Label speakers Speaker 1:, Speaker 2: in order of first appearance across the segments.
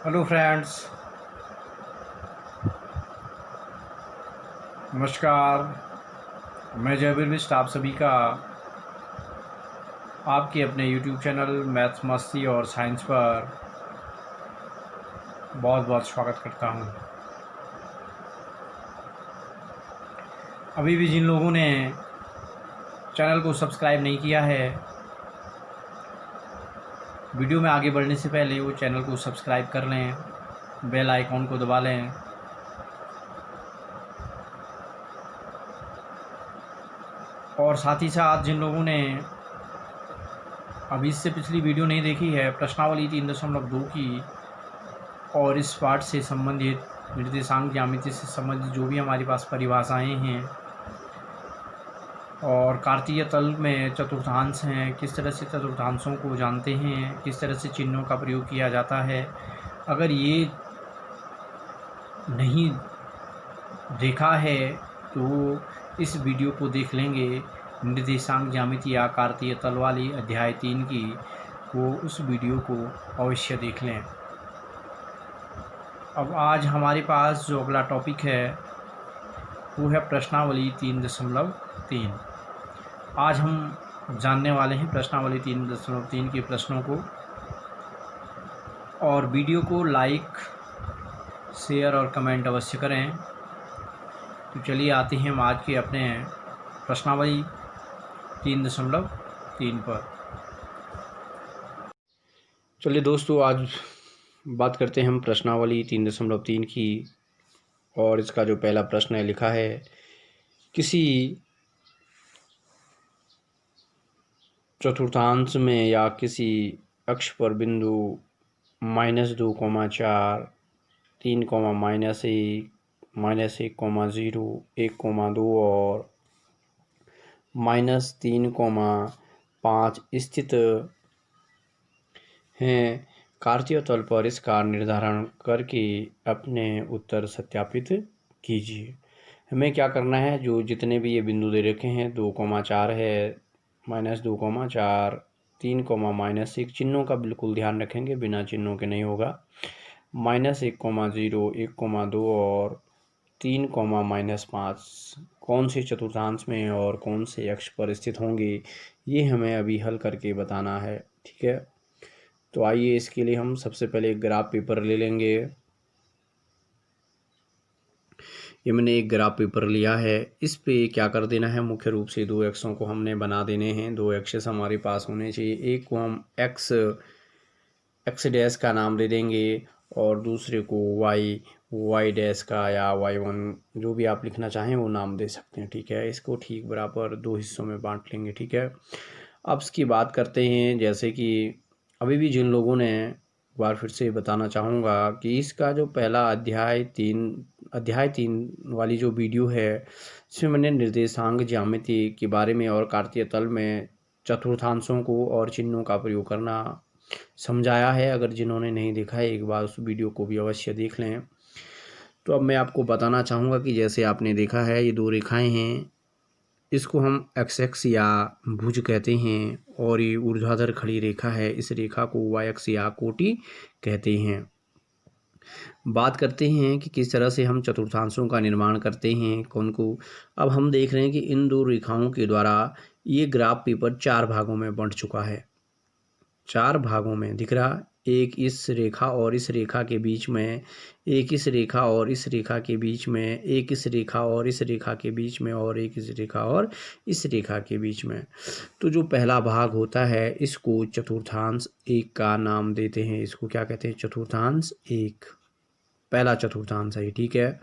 Speaker 1: Hello friends, नमस्कार। मैं जयवीर बिष्ट आप सभी का आपके अपने यूट्यूब चैनल मैथ्स मस्ती और साइंस पर बहुत बहुत स्वागत करता हूं। अभी भी जिन लोगों ने चैनल को सब्सक्राइब नहीं किया है, वीडियो में आगे बढ़ने से पहले वो चैनल को सब्सक्राइब कर लें, बेल आइकॉन को दबा लें और साथ ही साथ जिन लोगों ने अभी इससे पिछली वीडियो नहीं देखी है, प्रश्नावली 3.2 की और इस पाठ से संबंधित निर्देशांक ज्यामिति से संबंधित जो भी हमारे पास परिभाषाएं हैं और कार्तीय तल में चतुर्थांश हैं, किस तरह से चतुर्थांशों को जानते हैं, किस तरह से चिन्हों का प्रयोग किया जाता है, अगर ये नहीं देखा है तो इस वीडियो को देख लेंगे। निर्देशांक ज्यामिति या कार्तीय तल वाली अध्याय 3 की वो उस वीडियो को अवश्य देख लें। अब आज हमारे पास जो अगला टॉपिक है वो है प्रश्नावली 3.3। आज हम जानने वाले हैं प्रश्नावली 3.3 के प्रश्नों को, और वीडियो को लाइक, शेयर और कमेंट अवश्य करें। तो चलिए आते हैं हम आज के अपने प्रश्नावली 3.3 पर। चलिए दोस्तों, आज बात करते हैं हम प्रश्नावली 3.3 की, और इसका जो पहला प्रश्न है लिखा है, किसी चतुर्थांश में या किसी अक्ष पर बिंदु -2,4, 3, -1, -1,0, 1,2 और -3,5 स्थित हैं। कार्तीय तल पर इसका निर्धारण करके अपने उत्तर सत्यापित कीजिए। हमें क्या करना है, जो जितने भी ये बिंदु दे रखे हैं, 2,4 है, -2,4, 3, -1, चिन्हों का बिल्कुल ध्यान रखेंगे, बिना चिन्हों के नहीं होगा। -1,0, 1,2 और 3, -5 कौन से चतुर्थांश में और कौन से अक्ष पर स्थित होंगे, ये हमें अभी हल करके बताना है। ठीक है, तो आइए इसके लिए हम सबसे पहले एक ग्राफ पेपर ले लेंगे। ये मैंने एक ग्राफ पेपर लिया है। इस पे क्या कर देना है, मुख्य रूप से दो एक्सों को हमने बना देने हैं। दो एक्सेस हमारे पास होने चाहिए। एक को हम एक्स डैश का नाम दे देंगे और दूसरे को वाई डैश का या y1, जो भी आप लिखना चाहें वो नाम दे सकते हैं। ठीक है, इसको ठीक बराबर दो हिस्सों में बांट लेंगे। ठीक है, अब इसकी बात करते हैं। जैसे कि अभी भी जिन लोगों ने, एक बार फिर से बताना चाहूँगा कि इसका जो पहला अध्याय 3 वाली जो वीडियो है, इसमें मैंने निर्देशांक ज्यामिति के बारे में और कार्तीय तल में चतुर्थांशों को और चिन्हों का प्रयोग करना समझाया है। अगर जिन्होंने नहीं देखा है, एक बार उस वीडियो को भी अवश्य देख लें। तो अब मैं आपको बताना चाहूँगा कि जैसे आपने देखा है, ये दो रेखाएं हैं, इसको हम एक्स एक्स या भुज कहते हैं, और ये ऊर्ध्वाधर खड़ी रेखा है, इस रेखा को वाई एक्स या कोटि कहते हैं। बात करते हैं कि किस तरह से हम चतुर्थांशों का निर्माण करते हैं, कौन को। अब हम देख रहे हैं कि इन दो रेखाओं के द्वारा ये ग्राफ पेपर 4 भागों में बंट चुका है। 4 भागों में दिख रहा, एक इस रेखा और इस रेखा के बीच में, एक इस रेखा और इस रेखा के बीच में, एक इस रेखा और इस रेखा के बीच में, और एक इस रेखा और इस रेखा के बीच में। तो जो पहला भाग होता है, इसको चतुर्थांश 1 का नाम देते हैं। इसको क्या कहते हैं, चतुर्थांश 1, पहला चतुर्थांश है। ठीक है,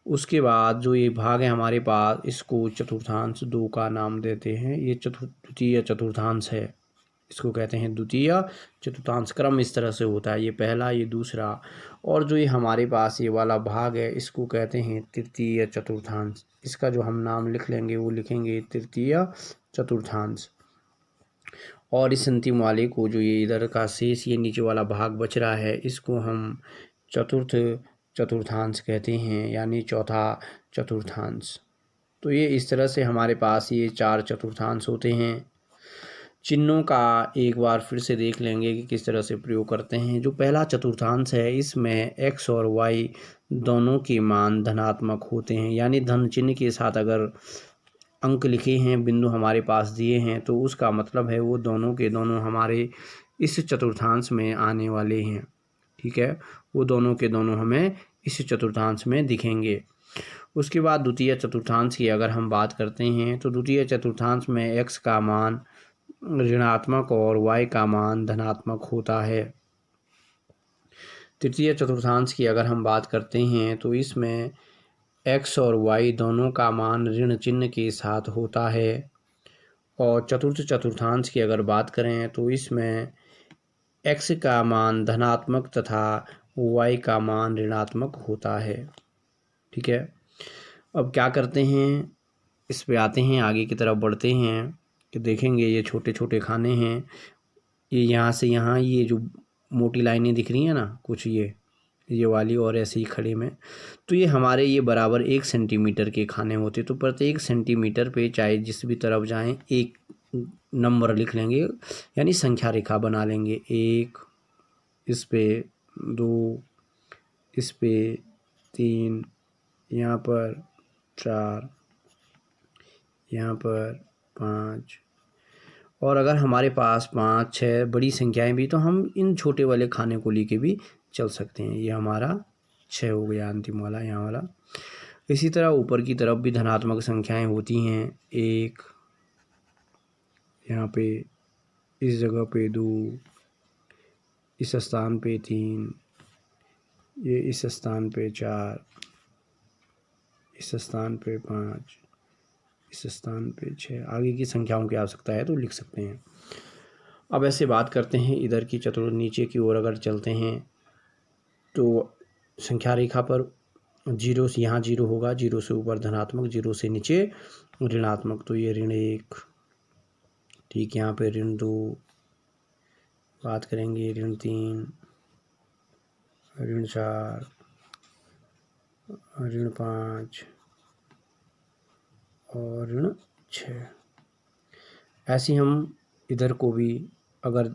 Speaker 1: उसके बाद जो ये भाग है हमारे पास, इसको चतुर्थांश 2 का नाम देते हैं। ये द्वितीय चतुर्थांश है, इसको कहते हैं द्वितीय चतुर्थांश। क्रम इस तरह से होता है, ये पहला, ये दूसरा, और जो ये हमारे पास ये वाला भाग है, इसको कहते हैं तृतीय चतुर्थांश। इसका जो हम नाम लिख लेंगे वो लिखेंगे तृतीय चतुर्थांश। और इस अंतिम वाले को, जो ये इधर का शेष ये नीचे वाला भाग बच रहा है, इसको हम चतुर्थ चतुर्थांश कहते हैं, यानी चौथा चतुर्थांश। तो ये इस तरह से हमारे पास ये 4 चतुर्थांश होते हैं। चिन्हों का एक बार फिर से देख लेंगे कि किस तरह से प्रयोग करते हैं। जो पहला चतुर्थांश है इसमें x और y दोनों के मान धनात्मक होते हैं, यानी धन चिन्ह के साथ अगर अंक लिखे हैं, बिंदु हमारे पास दिए हैं, तो उसका मतलब है वो दोनों के दोनों हमारे इस चतुर्थांश में आने वाले हैं। ठीक है, वो दोनों के दोनों हमें इस चतुर्थांश में दिखेंगे। उसके बाद द्वितीय चतुर्थांश की अगर हम बात करते हैं तो द्वितीय चतुर्थांश में x का मान ऋणात्मक और y का मान धनात्मक होता है। तृतीय चतुर्थांश की अगर हम बात करते हैं तो इसमें x और y दोनों का मान ऋण चिन्ह के साथ होता है। और चतुर्थ चतुर्थांश की अगर बात करें तो इसमें x का मान धनात्मक तथा y का मान ऋणात्मक होता है। ठीक है, अब क्या करते हैं, इस पे आते हैं, आगे की तरफ बढ़ते हैं कि देखेंगे ये छोटे छोटे खाने हैं। ये यहाँ से यहाँ ये जो मोटी लाइनें दिख रही हैं ना, कुछ ये वाली और ऐसे ही खड़े में, तो ये हमारे ये बराबर 1 सेंटीमीटर के खाने होते। तो प्रत्येक सेंटीमीटर पे चाहे जिस भी तरफ जाएं एक नंबर लिख लेंगे, यानी संख्या रेखा बना लेंगे। 1, इस पे 2, इस पे 3, यहाँ पर 4, यहाँ पर 5, और अगर हमारे पास 5, 6 बड़ी संख्याएं भी, तो हम इन छोटे वाले खाने को लेके भी चल सकते हैं। ये हमारा 6 हो गया अंतिम वाला, यहाँ वाला। इसी तरह ऊपर की तरफ भी धनात्मक संख्याएं होती हैं। 1, यहाँ पे इस जगह पे 2, इस स्थान पे 3, ये इस स्थान पे 4, इस स्थान पे 5, इस स्थान पे 6। आगे की संख्याओं की आवश्यकता है तो लिख सकते हैं। अब ऐसे बात करते हैं इधर की नीचे की ओर अगर चलते हैं तो संख्या रेखा पर 0 से यहाँ 0 होगा, 0 से ऊपर धनात्मक, 0 से नीचे ऋणात्मक। तो ये ऋण 1, ठीक, यहाँ पे ऋण 2, बात करेंगे ऋण 3, ऋण 4, ऋण 5 और ऋण 6। ऐसे हम इधर को भी अगर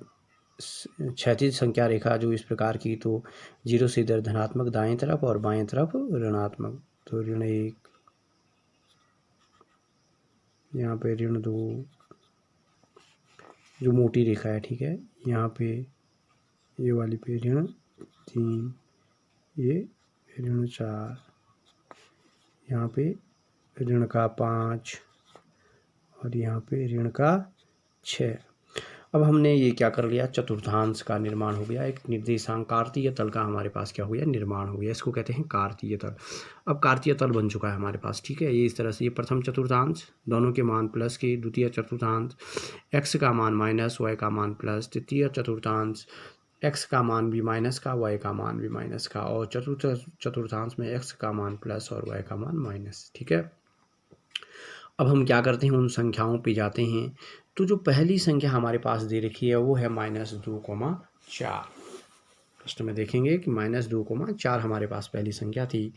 Speaker 1: क्षैतिज संख्या रेखा जो इस प्रकार की, तो 0 से इधर धनात्मक दाएं तरफ और बाएं तरफ ऋणात्मक। तो ऋण 1, यहाँ पे ऋण 2 जो मोटी रेखा है, ठीक है, यहाँ पे ये वाली पे ऋण 3, ये ऋण 4, यहाँ पे ऋण 5 और यहाँ पे ऋण 6। अब हमने ये क्या कर लिया, चतुर्थांश का निर्माण हो गया। एक निर्देशांक कार्तीय तल का हमारे पास क्या हो गया, निर्माण हो गया। इसको कहते हैं कार्तीय तल। अब कार्तीय तल बन चुका है हमारे पास। ठीक है, ये इस तरह से, ये प्रथम चतुर्थांश दोनों के मान प्लस के, द्वितीय चतुर्थांश x का मान माइनस, y का मान प्लस, तृतीय चतुर्थांश x का मान भी माइनस का, y का मान भी माइनस का, और चतुर्थ चतुर्थांश में x का मान प्लस और y का मान माइनस। ठीक है, अब हम क्या करते हैं, उन संख्याओं पे जाते हैं। तो जो पहली संख्या हमारे पास दे रखी है वो है -2,4। प्रश्न में देखेंगे कि -2,4 हमारे पास पहली संख्या थी।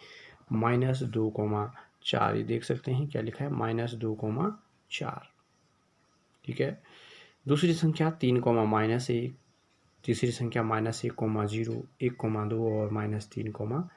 Speaker 1: -2,4, ये देख सकते हैं क्या लिखा है, -2,4। ठीक है, दूसरी संख्या 3,-1, तीसरी संख्या -1,0, 1,2 और -3,-5।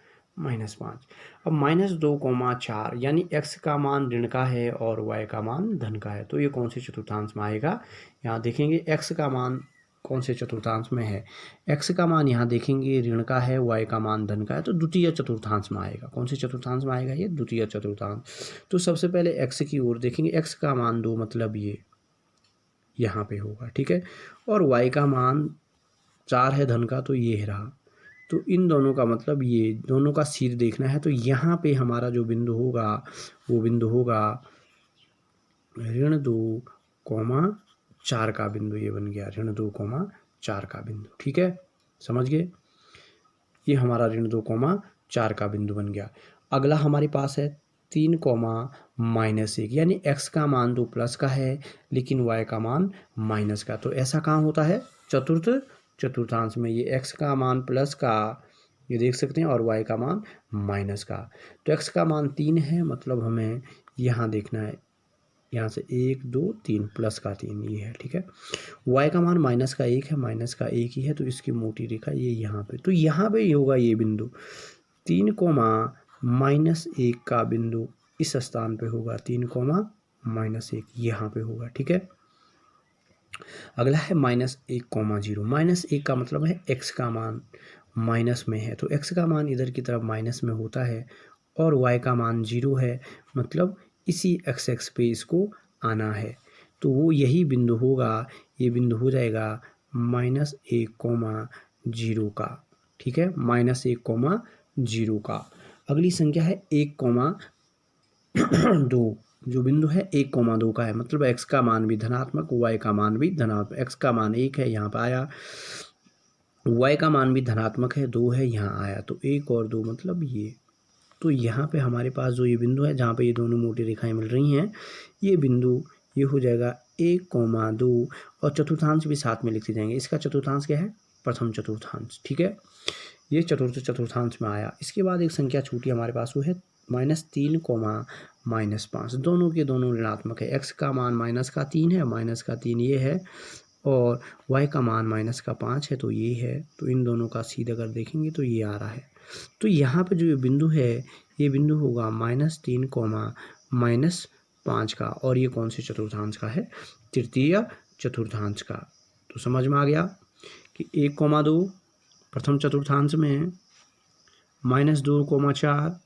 Speaker 1: अब -2,4 यानी x का मान ऋण का है और y का मान धन का है, तो ये कौन से चतुर्थांश में आएगा। यहाँ देखेंगे x का मान कौन से चतुर्थांश में है, x का मान यहाँ देखेंगे ऋण का है, y का मान धन का है, तो द्वितीय चतुर्थांश में आएगा। कौन से चतुर्थांश में आएगा, ये द्वितीय चतुर्थांश। तो सबसे पहले x की ओर देखेंगे, x का मान 2 मतलब ये यहाँ पे होगा। ठीक है, और y का मान 4 है धन का, तो ये रहा। तो इन दोनों का मतलब ये दोनों का सीध देखना है, तो यहाँ पे हमारा जो बिंदु होगा वो बिंदु होगा ऋण 2,4 का बिंदु। ये बन गया ऋण 2,4 का बिंदु। ठीक है, समझ गए, ये हमारा ऋण 2,4 का बिंदु बन गया। अगला हमारे पास है 3,-1, यानी x का मान 2 प्लस का है लेकिन y का मान माइनस का। तो ऐसा कहाँ होता है, चतुर्थ चतुर्थांश में। ये x का मान प्लस का, ये देख सकते हैं, और y का मान माइनस का। तो x का मान 3 है, मतलब हमें यहाँ देखना है यहाँ से 1 2 3 प्लस का 3 ये है, ठीक है। y का मान माइनस का 1 है, माइनस का 1 ही है, तो इसकी मोटी रेखा ये यहाँ पे, तो यहाँ पे होगा ये बिंदु 3 कोमा माइनस 1 का बिंदु इस स्थान पे होगा, 3 कोमा माइनस 1 यहाँ पे होगा, ठीक है। अगला है -1,0। -1 का मतलब है x का मान माइनस में है, तो x का मान इधर की तरफ माइनस में होता है और y का मान 0 है, मतलब इसी x पे इसको आना है, तो वो यही बिंदु होगा, ये बिंदु हो जाएगा -1,0 का, ठीक है, -1,0 का। अगली संख्या है 1,2। जो बिंदु है 1,2 का है, मतलब x का मान भी धनात्मक, y का मान भी धनात्मक। x का मान 1 है, यहाँ पर आया, y का मान भी धनात्मक है, 2 है, यहाँ आया, तो 1 और 2 मतलब ये। तो यहाँ पे हमारे पास जो ये बिंदु है जहाँ पे ये दोनों मोटी रेखाएं मिल रही हैं, ये बिंदु ये हो जाएगा 1,2 और चतुर्थांश भी साथ में लिखते जाएंगे। इसका चतुर्थांश क्या है? प्रथम चतुर्थांश, ठीक है, ये चतुर्थ चतुर्थांश में आया। इसके बाद एक संख्या छूटी हमारे पास, वो है -3, -5। दोनों के दोनों ऋणात्मक है। x का मान -3 है, -3 ये है, और y का मान -5 है, तो ये है, तो इन दोनों का सीधा अगर देखेंगे तो ये आ रहा है। तो यहाँ पे जो ये बिंदु है, ये बिंदु होगा -3, -5 का, और ये कौन से चतुर्थांश का है? तृतीय चतुर्थांश का। तो समझ में आ गया कि 1,2 प्रथम चतुर्थांश में, -2,4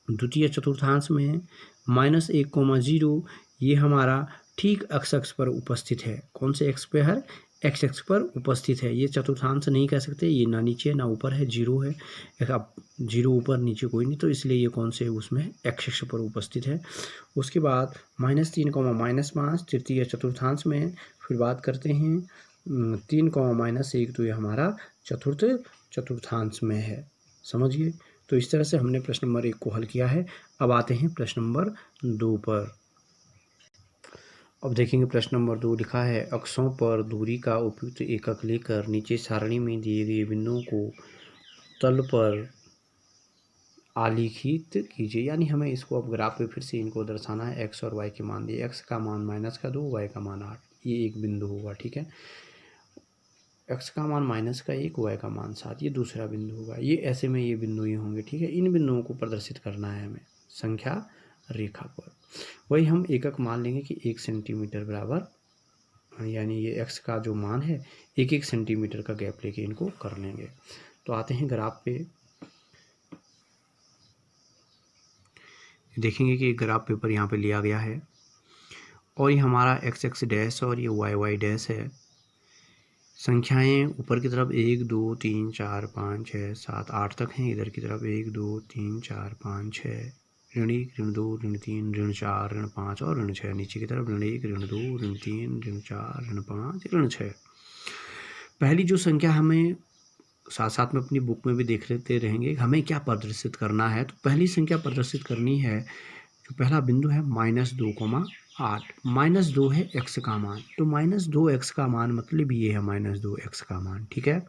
Speaker 1: द्वितीय चतुर्थांश में, -1,0 ये हमारा ठीक x पर उपस्थित है। कौन से x पे है? x पर उपस्थित है। ये चतुर्थांश नहीं कह सकते, ये ना नीचे ना ऊपर है, 0 है। अब 0 ऊपर नीचे कोई नहीं, तो इसलिए ये कौन से उसमें x पर उपस्थित है। उसके बाद -3, -5 तृतीय चतुर्थांश में। फिर बात करते हैं 3, -1, तो ये हमारा चतुर्थ चतुर्थांश में है। समझिए, तो इस तरह से हमने प्रश्न नंबर 1 को हल किया है। अब आते हैं प्रश्न नंबर 2 पर। अब देखेंगे प्रश्न नंबर 2 लिखा है, अक्षों पर दूरी का उपयुक्त एकक लेकर नीचे सारणी में दिए गए बिंदुओं को तल पर आलेखित कीजिए। यानी हमें इसको अब ग्राफ पे फिर से इनको दर्शाना है। x और y के मान दिए, x का मान -2, y का मान 8, ये एक बिंदु होगा, ठीक है। x का मान -1, y का मान 7, ये दूसरा बिंदु होगा। ये ऐसे में ये बिंदु ही होंगे, ठीक है। इन बिंदुओं को प्रदर्शित करना है हमें संख्या रेखा पर। वही हम एकक मान लेंगे कि 1 सेंटीमीटर बराबर, यानी ये x का जो मान है 1-1 सेंटीमीटर का गैप लेके इनको कर लेंगे। तो आते हैं ग्राफ पे, देखेंगे कि ग्राफ पेपर यहाँ पे लिया गया है और ये हमारा x डैश और ये y डैश है। संख्याएं ऊपर की तरफ 1 2 3 4 5 6 7 8 तक हैं। इधर की तरफ 1 2 3 4 5 6, ऋण 1 ऋण 2 ऋण 3 ऋण 4 ऋण 5 और ऋण 6। नीचे की तरफ ऋण 1 ऋण 2 ऋण 3 ऋण 4 ऋण 5 ऋण 6। पहली जो संख्या हमें साथ साथ में अपनी बुक में भी देख लेते रहेंगे, हमें क्या प्रदर्शित करना है। तो पहली संख्या प्रदर्शित करनी है, जो पहला बिंदु है -2,8, -2 है x का मान, तो -2x का मान मतलब ये है -2x का मान, ठीक है।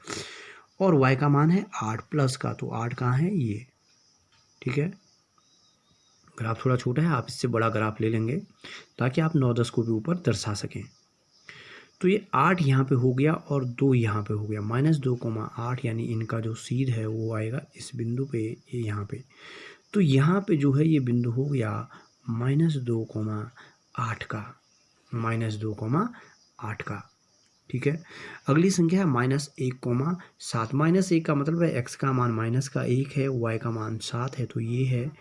Speaker 1: और y का मान है 8 प्लस का, तो 8 कहाँ है? ये, ठीक है। ग्राफ थोड़ा छोटा है, आप इससे बड़ा ग्राफ ले लेंगे ताकि आप 9-10 को भी ऊपर दर्शा सकें। तो ये 8 यहाँ पे हो गया और 2 यहाँ पे हो गया। -2,8 यानी इनका जो सीध है वो आएगा इस बिंदु पे, ये यहाँ पे। तो यहाँ पे जो है ये बिंदु हो गया -2,8 का, -2,8 का, ठीक है। अगली संख्या है -1,7। -1 का मतलब है x का मान -1 है, y का मान 7 है, तो ये है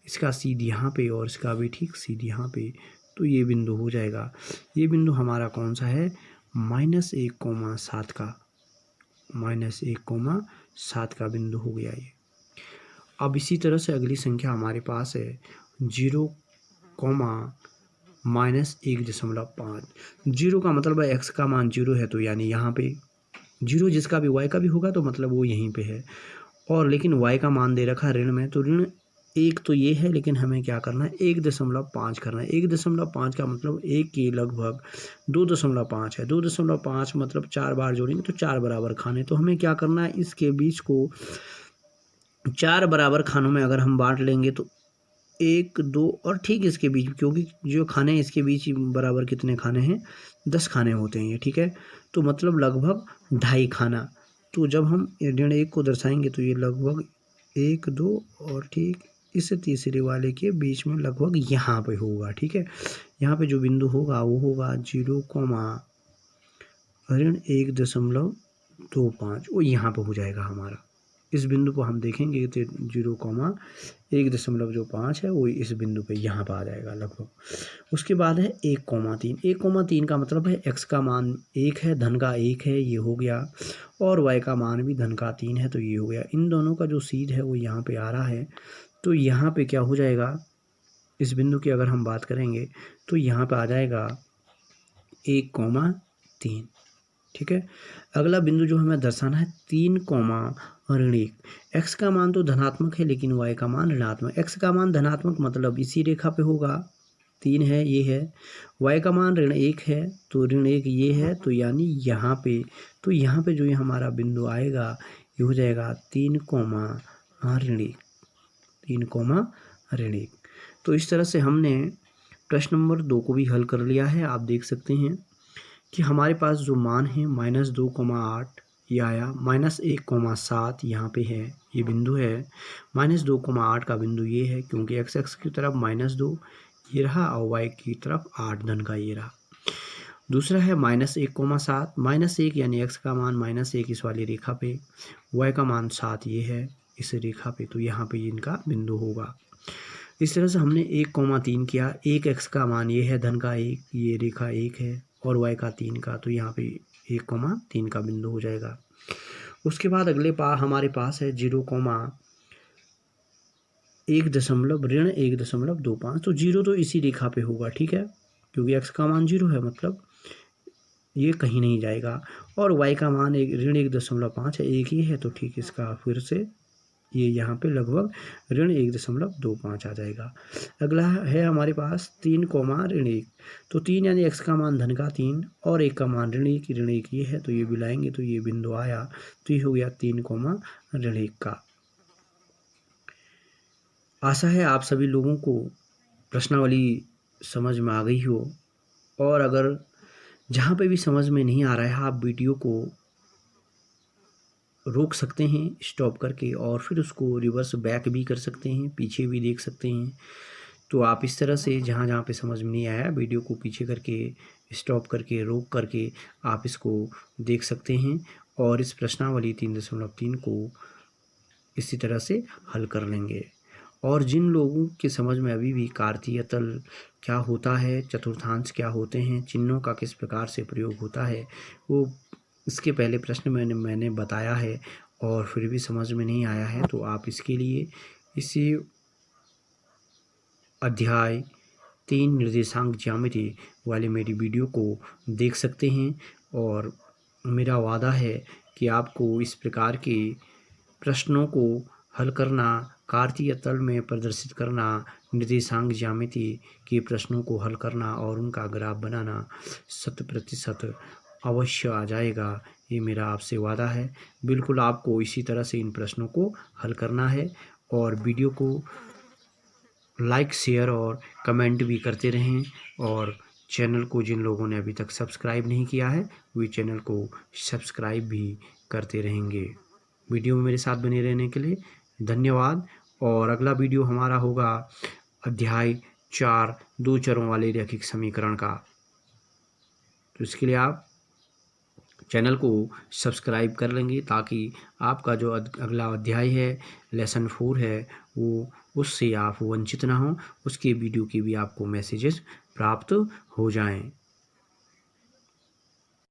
Speaker 1: इसका सीध यहाँ पे और इसका भी ठीक सीध यहाँ पे, तो ये बिंदु हो जाएगा। ये बिंदु हमारा कौन सा है? -1,7 का, -1,7 का बिंदु हो गया ये। अब इसी तरह से अगली संख्या हमारे पास है 0,-1.5। 0 का मतलब है x का मान 0 है, तो यानी यहाँ पे 0 जिसका भी y का भी होगा तो मतलब वो यहीं पे है। और लेकिन y का मान दे रखा ऋण में, तो ऋण 1 तो ये है, लेकिन हमें क्या करना है? 1.5 करना है। 1.5 का मतलब 1 के लगभग 2.5 है। 2.5 मतलब 4 बार जोड़ेंगे तो 4 बराबर खाने। तो हमें क्या करना है? इसके बीच को 4 बराबर खानों में अगर हम बांट लेंगे तो 1 2 और ठीक इसके बीच, क्योंकि जो खाने हैं इसके बीच बराबर कितने खाने हैं, 10 खाने होते हैं ये, ठीक है। तो मतलब लगभग 2.5 खाना। तो जब हम ऋण 1 को दर्शाएंगे तो ये लगभग 1 2 और ठीक इस तीसरे वाले के बीच में लगभग यहाँ पे होगा, ठीक है। यहाँ पे जो बिंदु होगा वो होगा 0, ऋण 1.25, वो यहाँ पे हो जाएगा हमारा। इस बिंदु को हम देखेंगे तो 0,1.5 है वो इस बिंदु पे यहाँ पर आ जाएगा लगभग। उसके बाद है 1,3। 1,3 का मतलब है x का मान 1 है, धन का 1 है, ये हो गया, और y का मान भी धन का 3 है, तो ये हो गया। इन दोनों का जो सीध है वो यहाँ पे आ रहा है, तो यहाँ पे क्या हो जाएगा, इस बिंदु की अगर हम बात करेंगे तो यहाँ पे आ जाएगा 1,3, ठीक है। अगला बिंदु जो हमें दर्शाना है 3,1। x का मान तो धनात्मक है लेकिन y का मान ऋणात्मक। x का मान धनात्मक मतलब इसी रेखा पे होगा, 3 है ये है। y का मान ऋण 1 है तो ऋण 1 ये है, तो यानी यहाँ पे, तो यहाँ पे जो ये हमारा बिंदु आएगा ये हो जाएगा 3,1। तो इस तरह से हमने प्रश्न नंबर 2 को भी हल कर लिया है। आप देख सकते हैं कि हमारे पास जो मान है -2,8 ये आया, -1,7 यहाँ पे है, ये बिंदु है। -2,8 का बिंदु ये है क्योंकि x की तरफ -2 ये रहा और y की तरफ 8 धन का ये रहा। दूसरा है -1,7, -1 यानी x का मान -1 इस वाली रेखा पे, y का मान 7 ये है इस रेखा पे, तो यहाँ पे इनका बिंदु होगा। इस तरह से हमने 1,3 किया। 1x का मान ये है, धन का 1, ये रेखा 1 है, और y का 3 का, तो यहाँ पे 1,3 का बिंदु हो जाएगा। उसके बाद अगले हमारे पास है 0,1.25, तो 0 तो इसी रेखा पे होगा, ठीक है, क्योंकि x का मान 0 है, मतलब ये कहीं नहीं जाएगा, और y का मान ऋण 1.5 है, एक ही है, तो ठीक इसका फिर से ये यहाँ पे लगभग ऋण 1.25 आ जाएगा। अगला है हमारे पास 3,1, तो 3 यानी x का मान धन का 3 और 1 का मान ऋण 1 ये है, तो ये मिलाएंगे तो ये बिंदु आया, तो ये हो गया 3,1 का। आशा है आप सभी लोगों को प्रश्नावली समझ में आ गई हो, और अगर जहाँ पे भी समझ में नहीं आ रहा है आप वीडियो को रोक सकते हैं स्टॉप करके, और फिर उसको रिवर्स बैक भी कर सकते हैं, पीछे भी देख सकते हैं। तो आप इस तरह से जहाँ जहाँ पे समझ में नहीं आया वीडियो को पीछे करके, स्टॉप करके, रोक करके आप इसको देख सकते हैं, और इस प्रश्नावली 3.3 को इसी तरह से हल कर लेंगे। और जिन लोगों के समझ में अभी भी कार्तीय तल क्या होता है, चतुर्थांश क्या होते हैं, चिन्हों का किस प्रकार से प्रयोग होता है, वो इसके पहले प्रश्न मैंने बताया है, और फिर भी समझ में नहीं आया है, तो आप इसके लिए इसी अध्याय 3 निर्देशांक ज्यामिति वाली मेरी वीडियो को देख सकते हैं। और मेरा वादा है कि आपको इस प्रकार के प्रश्नों को हल करना, कार्तीय तल में प्रदर्शित करना, निर्देशांक ज्यामिति के प्रश्नों को हल करना और उनका ग्राफ बनाना 100% अवश्य आ जाएगा, ये मेरा आपसे वादा है। बिल्कुल आपको इसी तरह से इन प्रश्नों को हल करना है, और वीडियो को लाइक, शेयर और कमेंट भी करते रहें, और चैनल को जिन लोगों ने अभी तक सब्सक्राइब नहीं किया है वे चैनल को सब्सक्राइब भी करते रहेंगे। वीडियो में मेरे साथ बने रहने के लिए धन्यवाद। और अगला वीडियो हमारा होगा अध्याय 4 2 चरों वाले रैखिक समीकरण का। तो इसके लिए आप चैनल को सब्सक्राइब कर लेंगे ताकि आपका जो अगला अध्याय है, लेसन 4 है, वो उससे आप वंचित ना हो, उसके वीडियो की भी आपको मैसेजेस प्राप्त हो जाएं।